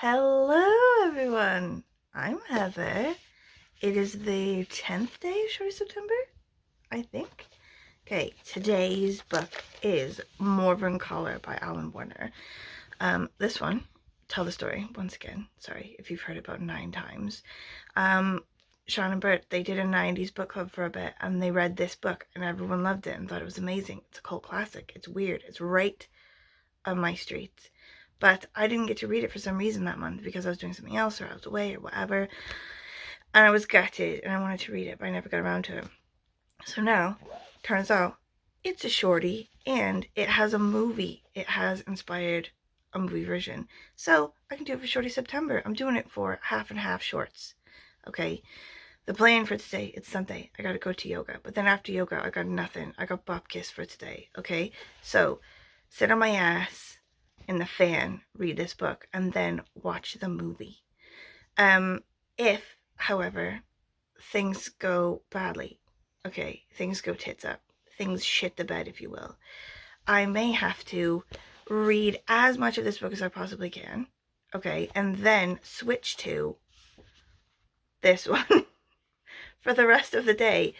Hello everyone, I'm Heather. It is the 10th day of Shorty September, I think. Okay, today's book is Morven Collar by Alan Warner. This one, tell the story once again, sorry if you've heard it about 9 times. Siân and Bert, they did a 90s book club for a bit and they read this book and everyone loved it and thought it was amazing. It's a cult classic, it's weird, it's right on my street. But I didn't get to read it for some reason that month because I was doing something else or I was away or whatever. And I was gutted and I wanted to read it, but I never got around to it. So now, turns out, it's a shorty and it has a movie. It has inspired a movie version. So I can do it for Shorty September. I'm doing it for half and half shorts. Okay. The plan for today, it's Sunday. I gotta go to yoga. But then after yoga, I got nothing. I got bop kiss for today. Okay. So sit on my ass in the fan, read this book, and then watch the movie. If, however, things go badly, okay, things go tits up, things shit the bed, if you will, I may have to read as much of this book as I possibly can, okay, and then switch to this one for the rest of the day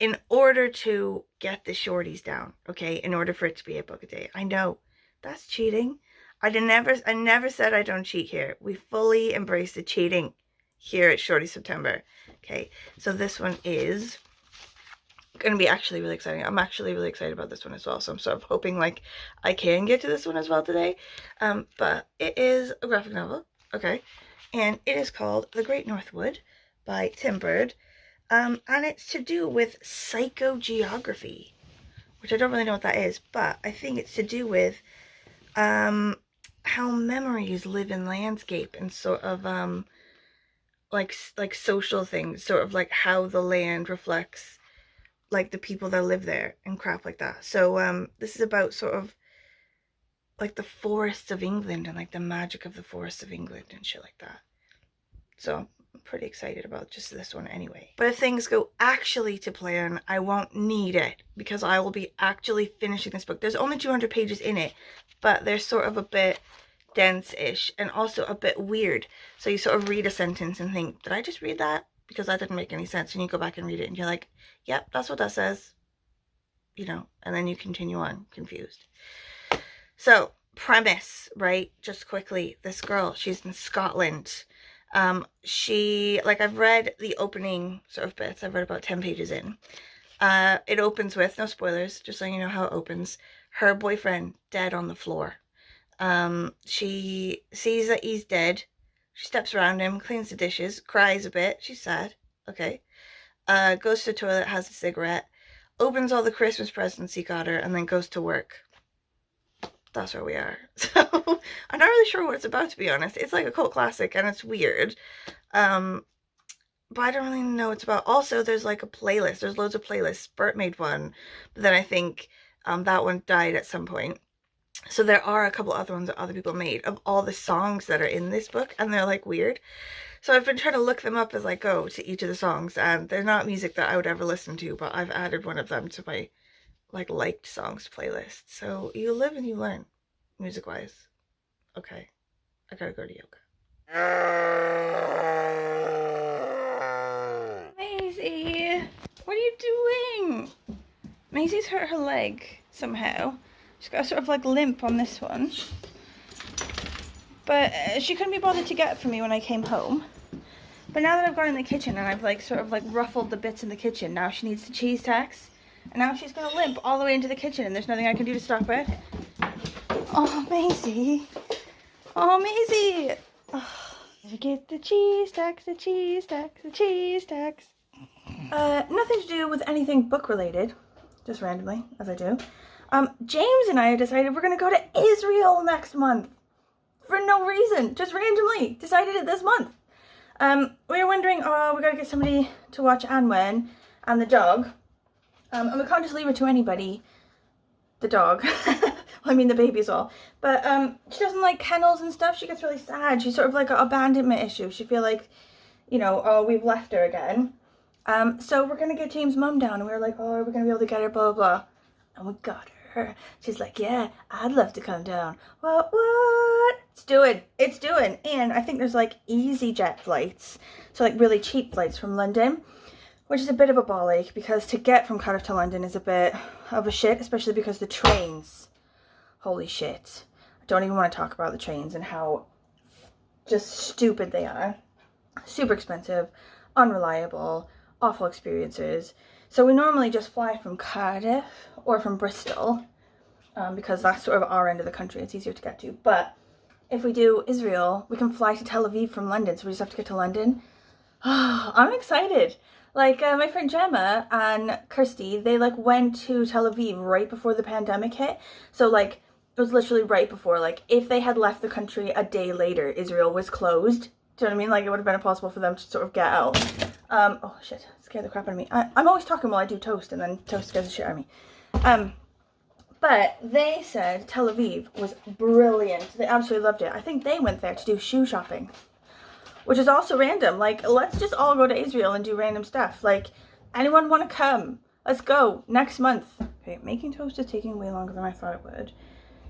in order to get the shorties down, okay, in order for it to be a book a day. I know, that's cheating. I never said I don't cheat here. We fully embrace the cheating here at Shorty September. Okay, so this one is going to be actually really exciting. I'm actually really excited about this one as well. So I'm sort of hoping like I can get to this one as well today. But it is a graphic novel, okay, and it is called The Great Northwood by Tim Bird. And it's to do with psychogeography, which I don't really know what that is, but I think it's to do with how memories live in landscape and sort of like social things, sort of like how the land reflects like the people that live there and crap like that. So this is about sort of like the forests of England and like the magic of the forests of England and shit like that. So I'm pretty excited about just this one anyway. But if things go actually to plan, I won't need it because I will be actually finishing this book. There's only 200 pages in it, but they're sort of a bit dense-ish and also a bit weird. So you sort of read a sentence and think, did I just read that? Because that didn't make any sense. And you go back and read it and you're like, yep, that's what that says. You know, and then you continue on confused. So, premise, right? Just quickly, this girl, she's in Scotland. I've read the opening sort of bits. I've read about 10 pages in. It opens with, no spoilers, just letting you know how it opens, her boyfriend dead on the floor. She sees that he's dead. She steps around him, cleans the dishes, cries a bit. She's sad. Okay. Goes to the toilet, has a cigarette, opens all the Christmas presents he got her, and then goes to work. That's where we are. So I'm not really sure what it's about, to be honest. It's like a cult classic and it's weird. But I don't really know what it's about. Also, there's like a playlist. There's loads of playlists. Bert made one, but then I think that one died at some point. So there are a couple other ones that other people made of all the songs that are in this book, and they're like weird. So I've been trying to look them up as I go to each of the songs, and they're not music that I would ever listen to, but I've added one of them to my like liked songs playlist. So you live and you learn, music wise. Okay, I gotta go to yoga. Maisie, what are you doing? Maisie's hurt her leg somehow. She's got a sort of like limp on this one. But she couldn't be bothered to get it for me when I came home. But now that I've gone in the kitchen and I've like sort of like ruffled the bits in the kitchen, now she needs the cheese tacks. And now she's gonna limp all the way into the kitchen and there's nothing I can do to stop it. Oh, Maisie. Oh, Maisie. Oh, get the cheese tacks, the cheese tacks, the cheese tacks. Nothing to do with anything book related. Just randomly, as I do. James and I have decided we're gonna go to Israel next month. For no reason, just randomly decided it this month. We were wondering, oh, we gotta get somebody to watch Anwen and the dog. And we can't just leave her to anybody. The dog. Well, I mean the baby as well. But she doesn't like kennels and stuff. She gets really sad. She's sort of like an abandonment issue. She feel like, you know, oh, we've left her again. So we're gonna get James' mum down, and we were like, oh, we're gonna be able to get her, blah, blah, blah. And we got her. She's like, yeah, I'd love to come down. What? It's doing. And I think there's like EasyJet flights, so like really cheap flights from London, which is a bit of a ball ache because to get from Cardiff to London is a bit of a shit, especially because the trains, holy shit. I don't even want to talk about the trains and how just stupid they are. Super expensive, unreliable, awful experiences. So we normally just fly from Cardiff or from Bristol because that's sort of our end of the country. It's easier to get to. But if we do Israel, we can fly to Tel Aviv from London, so we just have to get to London. I'm excited. Like my friend Gemma and Kirsty, they like went to Tel Aviv right before the pandemic hit. So like it was literally right before, like if they had left the country a day later, Israel was closed. Do you know what I mean? Like it would have been impossible for them to sort of get out. Oh shit, scared the crap out of me. I'm always talking while I do toast and then toast scares the shit out of me. But they said Tel Aviv was brilliant. They absolutely loved it. I think they went there to do shoe shopping, which is also random. Like, let's just all go to Israel and do random stuff. Like, anyone want to come? Let's go next month. Okay, making toast is taking way longer than I thought it would,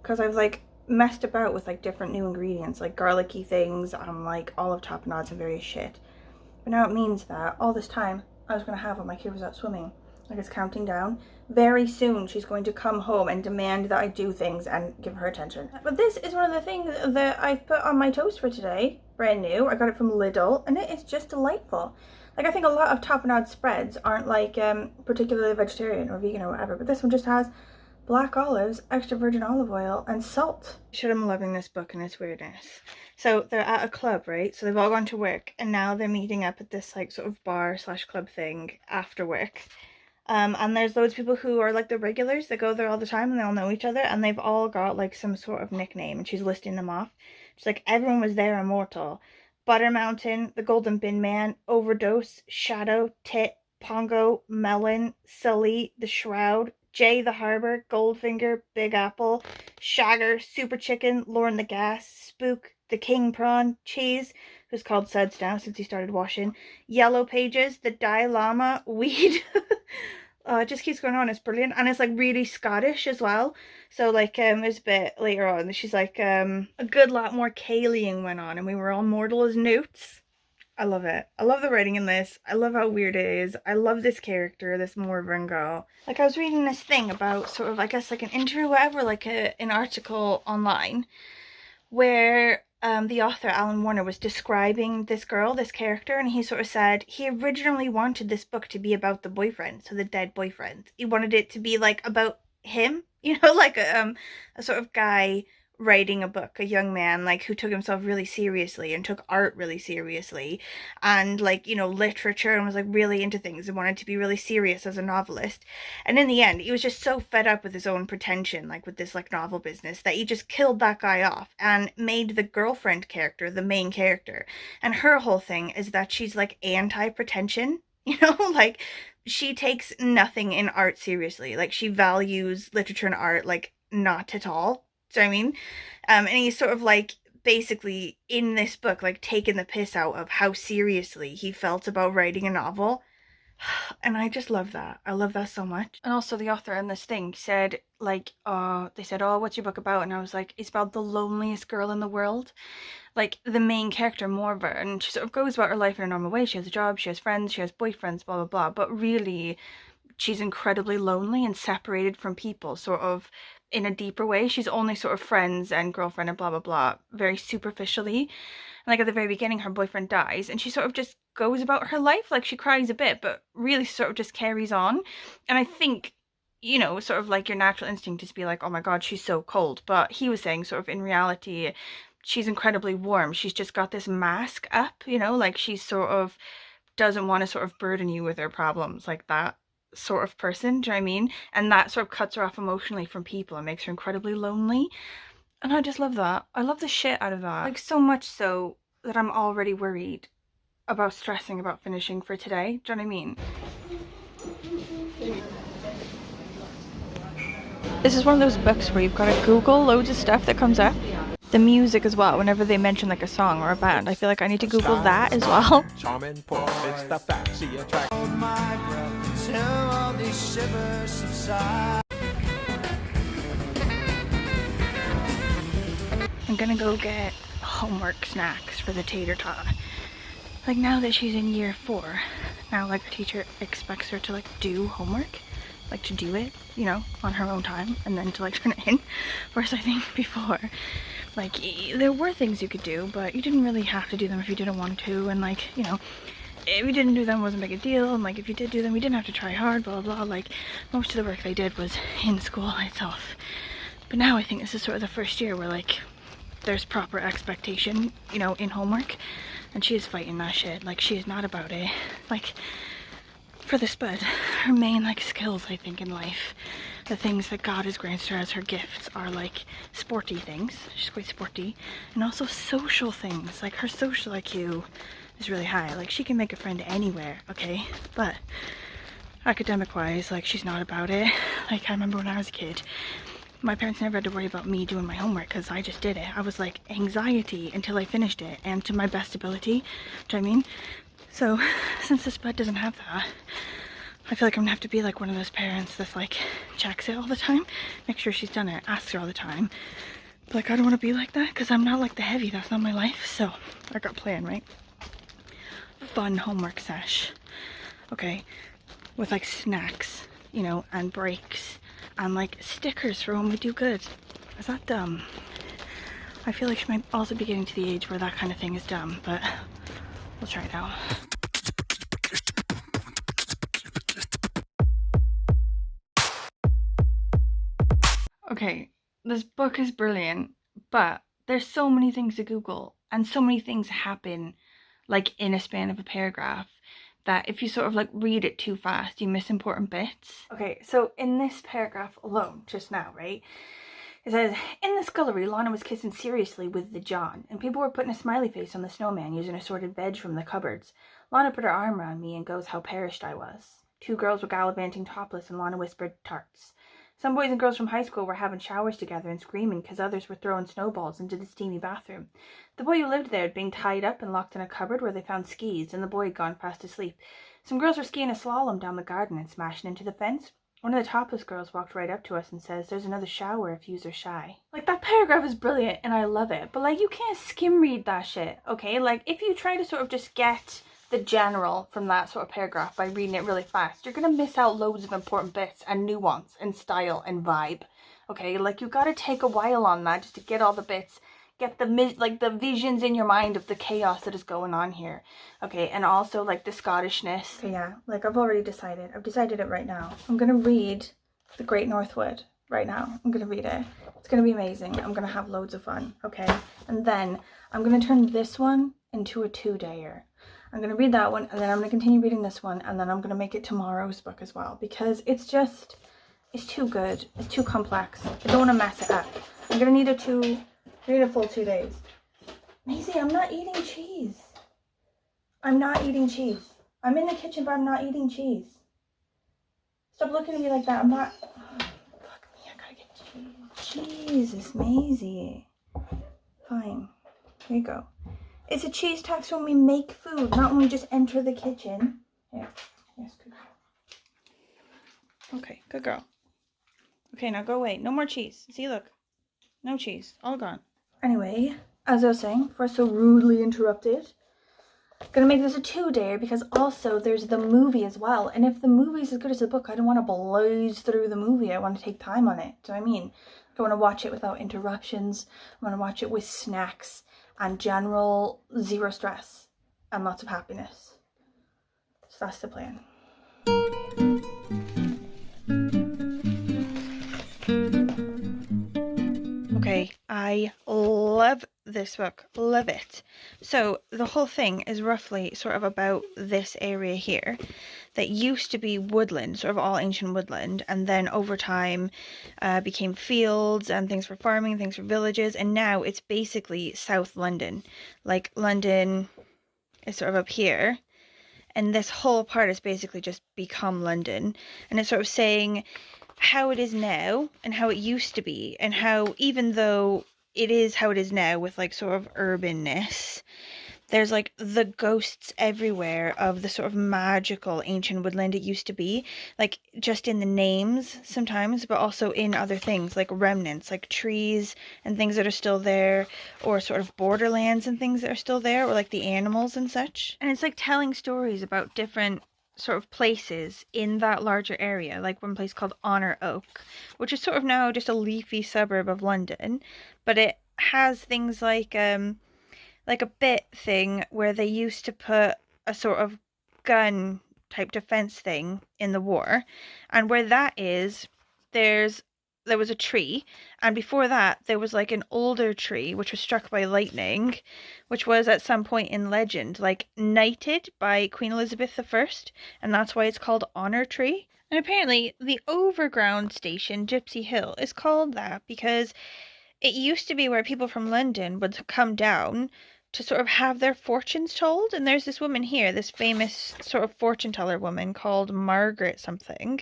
because I've like messed about with like different new ingredients, like garlicky things, like olive tapenades and various shit. But now it means that all this time I was going to have when my kid was out swimming, like it's counting down. Very soon she's going to come home and demand that I do things and give her attention. But this is one of the things that I've put on my toast for today. Brand new. I got it from Lidl and it is just delightful. Like I think a lot of tapenade spreads aren't like particularly vegetarian or vegan or whatever, but this one just has black olives, extra virgin olive oil, and salt. I'm loving this book and its weirdness. So they're at a club, right? So they've all gone to work and now they're meeting up at this like sort of bar slash club thing after work. And there's loads of people who are like the regulars that go there all the time and they all know each other and they've all got like some sort of nickname and she's listing them off. She's like, everyone was there immortal. Butter Mountain, the Golden Bin Man, Overdose, Shadow, Tit, Pongo, Melon, Sully, the Shroud, Jay the Harbor, Goldfinger, Big Apple, Shagger, Super Chicken, Lauren the Gas, Spook, the King Prawn, Cheese, who's called Suds now since he started washing, Yellow Pages, the Dalai Lama, Weed. It just keeps going on. It's brilliant. And it's like really Scottish as well. So like there's a bit later on that she's like a good lot more Kayleeing went on and we were all mortal as newts. I love it. I love the writing in this. I love how weird it is. I love this character, this Morven girl. Like I was reading this thing about sort of, I guess like an interview or whatever, like an article online where the author Alan Warner was describing this girl, this character, and he sort of said he originally wanted this book to be about the boyfriend, so the dead boyfriend. He wanted it to be like about him, you know, like a sort of guy writing a book, a young man like who took himself really seriously and took art really seriously and like, you know, literature, and was like really into things and wanted to be really serious as a novelist. And in the end he was just so fed up with his own pretension, like with this like novel business, that he just killed that guy off and made the girlfriend character the main character. And her whole thing is that she's like anti-pretension, you know, like she takes nothing in art seriously. Like she values literature and art like not at all. Do you know what I mean? And he's sort of like basically in this book like taking the piss out of how seriously he felt about writing a novel. And I just love that. I love that so much. And also the author in this thing said like, they said, oh, what's your book about? And I was like, it's about the loneliest girl in the world. Like the main character, Morva, and she sort of goes about her life in a normal way. She has a job, she has friends, she has boyfriends, blah, blah, blah. But really, she's incredibly lonely and separated from people, sort of in a deeper way. She's only sort of friends and girlfriend and blah, blah, blah, very superficially. And like at the very beginning, her boyfriend dies and she sort of just goes about her life. Like she cries a bit, but really sort of just carries on. And I think, you know, sort of like your natural instinct is to be like, oh my God, she's so cold. But he was saying sort of in reality, she's incredibly warm. She's just got this mask up, you know, like she sort of doesn't want to sort of burden you with her problems, like that sort of person. Do you know what I mean? And that sort of cuts her off emotionally from people and makes her incredibly lonely. And I just love that. I love the shit out of that. Like so much so that I'm already worried about stressing about finishing for today. Do you know what I mean? This is one of those books where you've got to Google loads of stuff that comes up. The music as well, whenever they mention like a song or a band, I feel like I need to Google that as well. I'm gonna go get homework snacks for the tater tot. Like now that she's in year 4, now like her teacher expects her to like do homework, like to do it, you know, on her own time and then to like turn it in. Whereas I think before, like there were things you could do, but you didn't really have to do them if you didn't want to, and like, you know, if you didn't do them, it wasn't a big deal, and like if you did do them, you didn't have to try hard, blah blah blah. Like most of the work they did was in school itself. But now I think this is sort of the first year where like there's proper expectation, you know, in homework, and she is fighting that shit. Like she is not about it. Like for the spud, her main like skills I think in life, the things that God has granted her as her gifts, are like sporty things. She's quite sporty, and also social things. Like her social IQ is really high. Like she can make a friend anywhere, okay? But academic wise, like she's not about it. Like I remember when I was a kid, my parents never had to worry about me doing my homework because I just did it. I was like anxiety until I finished it, and to my best ability. Do you know what I mean? So since this bud doesn't have that, I feel like I'm gonna have to be like one of those parents that's like checks it all the time, make sure she's done it, asks her all the time. But like I don't want to be like that because I'm not like the heavy. That's not my life. So I got a plan, right? Fun homework sesh, okay, with like snacks, you know, and breaks, and like stickers for when we do good. Is that dumb? I feel like she might also be getting to the age where that kind of thing is dumb, but we'll try it out. Okay, this book is brilliant, but there's so many things to Google, and so many things happen like in a span of a paragraph, that if you sort of like read it too fast, you miss important bits. Okay, so in this paragraph alone, just now, right? It says, in the scullery, Lana was kissing seriously with the John, and people were putting a smiley face on the snowman using assorted veg from the cupboards. Lana put her arm around me and goes how perished I was. 2 girls were gallivanting topless, and Lana whispered tarts. Some boys and girls from high school were having showers together and screaming because others were throwing snowballs into the steamy bathroom. The boy who lived there had been tied up and locked in a cupboard where they found skis, and the boy had gone fast asleep. Some girls were skiing a slalom down the garden and smashing into the fence. One of the topless girls walked right up to us and says, there's another shower if yous are shy. Like, that paragraph is brilliant and I love it, but like, you can't skim read that shit, okay? Like, if you try to sort of just get the general from that sort of paragraph by reading it really fast, you're gonna miss out loads of important bits and nuance and style and vibe, okay? Like, you gotta take a while on that just to get all the bits, get the visions in your mind of the chaos that is going on here, okay? And also like the Scottishness. Okay, yeah, like I've decided it right now. I'm gonna read The Great Northwood right now. I'm gonna read it. It's gonna be amazing. I'm gonna have loads of fun, okay? And then I'm gonna turn this one into a 2-dayer. I'm gonna read that one, and then I'm gonna continue reading this one, and then I'm gonna make it tomorrow's book as well, because it's too good. It's too complex. I don't want to mess it up. I'm gonna need a full 2 days. Maisie, I'm not eating cheese. I'm not eating cheese. I'm in the kitchen, but I'm not eating cheese. Stop looking at me like that. I'm not. Oh, fuck me, I gotta get cheese. Jesus, Maisie. Fine. Here you go. It's a cheese tax when we make food, not when we just enter the kitchen. Here. Yes, good girl. Okay, good girl. Okay, now go away. No more cheese. See, look. No cheese. All gone. Anyway, as I was saying, before I so rudely interrupted, I'm gonna make this a 2-dayer because also there's the movie as well. And if the movie's as good as the book, I don't want to blaze through the movie. I want to take time on it. Do you know what I mean? I want to watch it without interruptions. I want to watch it with snacks and general zero stress and lots of happiness. So that's the plan. Okay, I love this book, love it. So the whole thing is roughly sort of about this area here that used to be woodland, sort of all ancient woodland, and then over time became fields and things for farming, things for villages, and now it's basically South London. Like London is sort of up here, and this whole part has basically just become London, and it's sort of saying how it is now and how it used to be, and how even though it is how it is now with like sort of urbanness, there's like the ghosts everywhere of the sort of magical ancient woodland it used to be, like just in the names sometimes, but also in other things like remnants, like trees and things that are still there, or sort of borderlands and things that are still there, or like the animals and such. And it's like telling stories about different sort of places in that larger area, like one place called Honor Oak, which is sort of now just a leafy suburb of London, but it has things like a bit thing where they used to put a sort of gun type defense thing in the war, and where that is, there was a tree, and before that there was like an older tree which was struck by lightning, which was at some point in legend like knighted by Queen Elizabeth I, and that's why it's called Honor Tree. And apparently the overground station Gypsy Hill is called that because it used to be where people from London would come down to sort of have their fortunes told. And there's this woman here, this famous sort of fortune teller woman called Margaret something.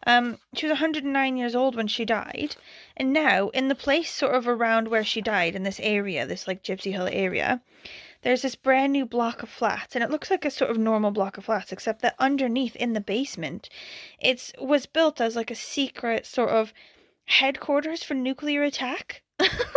She was 109 years old when she died. And now, in the place sort of around where she died, in this area, this like Gypsy Hill area, there's this brand new block of flats. And it looks like a sort of normal block of flats, except that underneath in the basement, it was built as like a secret sort of headquarters for nuclear attack.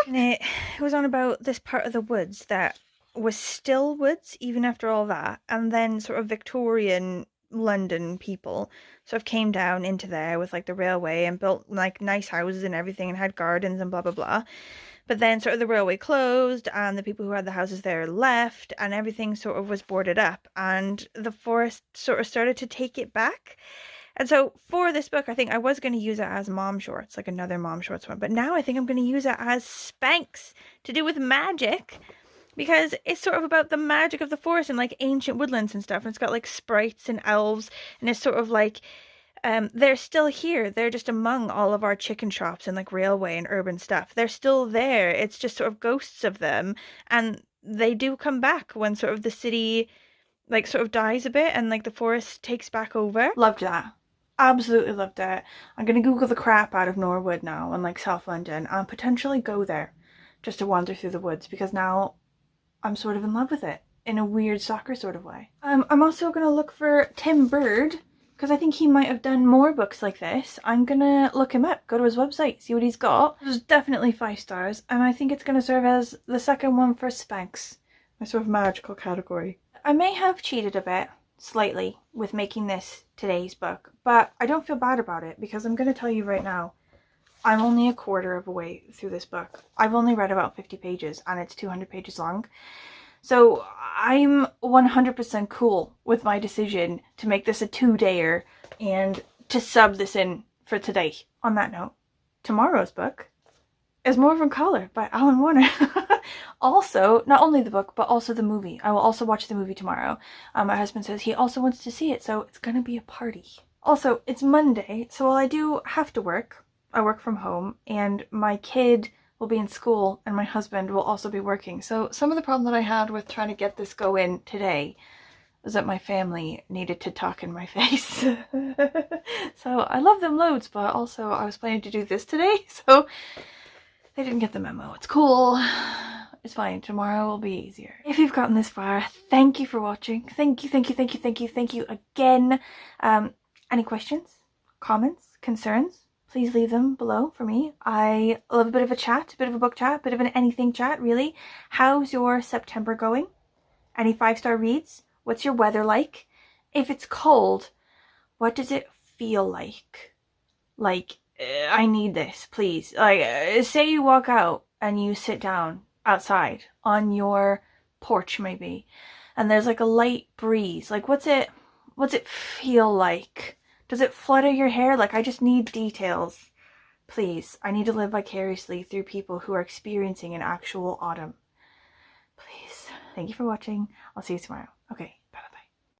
And it was on about this part of the woods that was still woods even after all that, and then sort of Victorian London people sort of came down into there with like the railway and built like nice houses and everything and had gardens and blah blah blah. But then sort of the railway closed and the people who had the houses there left and everything sort of was boarded up, and the forest sort of started to take it back. And so for this book, I think I was going to use it as mom shorts, like another mom shorts one. But now I think I'm going to use it as Spanx to do with magic, because it's sort of about the magic of the forest and like ancient woodlands and stuff. And it's got like sprites and elves, and it's sort of like they're still here. They're just among all of our chicken shops and like railway and urban stuff. They're still there. It's just sort of ghosts of them. And they do come back when sort of the city like sort of dies a bit and like the forest takes back over. Loved that. Absolutely loved it. I'm gonna Google the crap out of Norwood now and like South London and potentially go there just to wander through the woods, because now I'm sort of in love with it in a weird stalker sort of way. I'm also gonna look for Tim Bird, because I think he might have done more books like this. I'm gonna look him up, go to his website, see what he's got. There's definitely 5 stars, and I think it's gonna serve as the second one for Spanx, my sort of magical category. I may have cheated a bit, slightly, with making this today's book, but I don't feel bad about it, because I'm going to tell you right now, I'm only a quarter of a way through this book. I've only read about 50 pages and it's 200 pages long. So I'm 100% cool with my decision to make this a 2-dayer and to sub this in for today. On that note, tomorrow's book is Morven Collar by Alan Warner. Also, not only the book, but also the movie. I will also watch the movie tomorrow. My husband says he also wants to see it, so it's gonna be a party. Also, it's Monday, so while I do have to work, I work from home, and my kid will be in school, and my husband will also be working. So some of the problem that I had with trying to get this go in today was that my family needed to talk in my face. So I love them loads, but also I was planning to do this today, so they didn't get the memo. It's cool. It's fine. Tomorrow will be easier. If you've gotten this far, thank you for watching. Thank you again. Any questions, comments, concerns? Please leave them below for me. I love a bit of a chat, a bit of a book chat, a bit of an anything chat, really. How's your September going? Any 5-star reads? What's your weather like? If it's cold, what does it feel like? Like, I need this, please. Like, say you walk out and you sit down outside on your porch maybe, and there's like a light breeze. Like, what's it feel like? Does it flutter your hair? Like, I just need details. Please, I need to live vicariously through people who are experiencing an actual autumn. Please. Thank you for watching. I'll see you tomorrow. Okay.